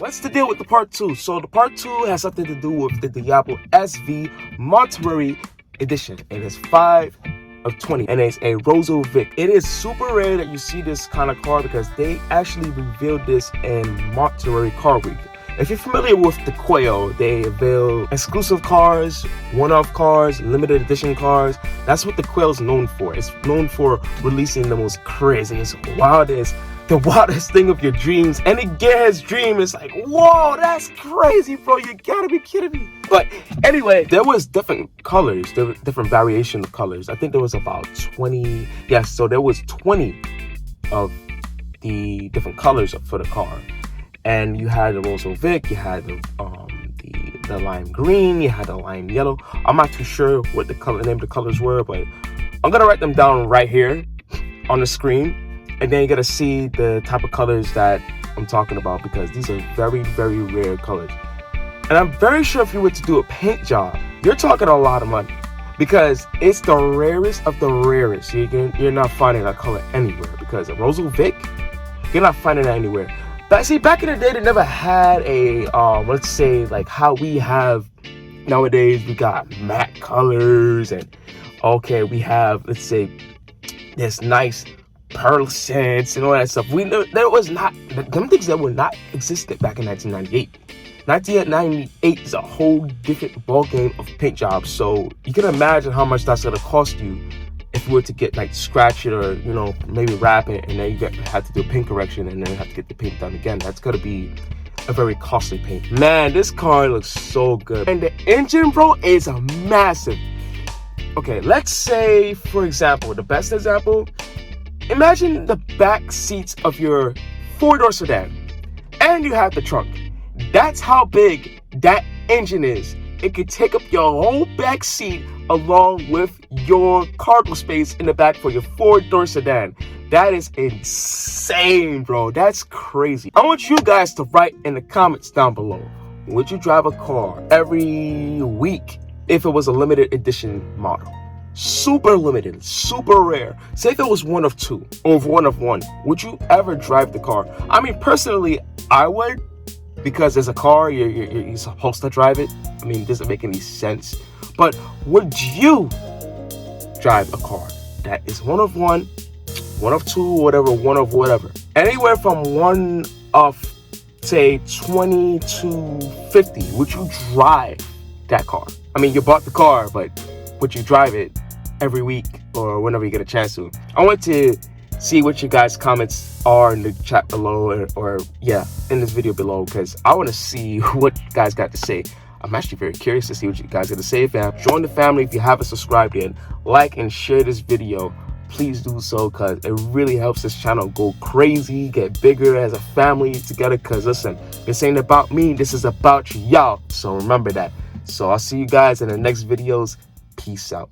What's the deal with the part 2? So the part 2 has something to do with the Diablo Sv Monterey edition. It is 5 of 20 and it's a Rosso Vic. It is super rare that you see this kind of car because they actually revealed this in Monterey Car Week. If you're familiar with the Quail, they unveil exclusive cars, one-off cars, limited edition cars. That's what the Quail is known for. It's known for releasing the most craziest, the wildest thing of your dreams. Any gearhead's dream is like, whoa, that's crazy, bro. You gotta be kidding me. But anyway, there was different colors, there were different variation of colors. I think there was about 20. Yes, so there was 20 of the different colors for the car. And you had the Rosso Vic, you had the lime green, you had the lime yellow. I'm not too sure what the name of the colors were, but I'm gonna write them down right here on the screen. And then you're gonna see the type of colors that I'm talking about because these are very, very rare colors. And I'm very sure if you were to do a paint job, you're talking a lot of money because it's the rarest of the rarest. You're not finding that color anywhere because a Rosso Vic, you're not finding that anywhere. But see, back in the day, they never had a, let's say, like how we have nowadays. We got matte colors and, okay, we have, let's say, this nice pearl scents and all that stuff. We know there was not, them things that were not existed back in 1998. 1998 is a whole different ball game of paint jobs. So you can imagine how much that's going to cost you if you were to get like scratch it or, you know, maybe wrap it and then you have to do a paint correction and then have to get the paint done again. That's going to be a very costly paint. Man, this car looks so good. And the engine, bro, is a massive. Okay, let's say, for example, the best example, imagine the back seats of your four-door sedan and you have the trunk. That's how big that engine is. It could take up your whole back seat along with your cargo space in the back for your four-door sedan. That is insane, bro. That's crazy. I want you guys to write in the comments down below. Would you drive a car every week if it was a limited edition model? Super limited, super rare. Say if it was one of two or one of one. Would you ever drive the car? I mean, personally, I would. Because as a car, you're supposed to drive it. I mean, it doesn't make any sense. But would you drive a car that is one of one, one of two, whatever, one of whatever? Anywhere from one of, say, 20 to 50. Would you drive that car? I mean, you bought the car, but would you drive it every week or whenever you get a chance to? I want to see what you guys' comments are in the chat below or yeah, in this video below, because I want to see what you guys got to say. I'm actually very curious to see what you guys got to say, fam. Join the family if you haven't subscribed yet. Like and share this video. Please do so because it really helps this channel go crazy, get bigger as a family together. Because listen, this ain't about me, this is about y'all. So remember that. So I'll see you guys in the next videos. Peace out.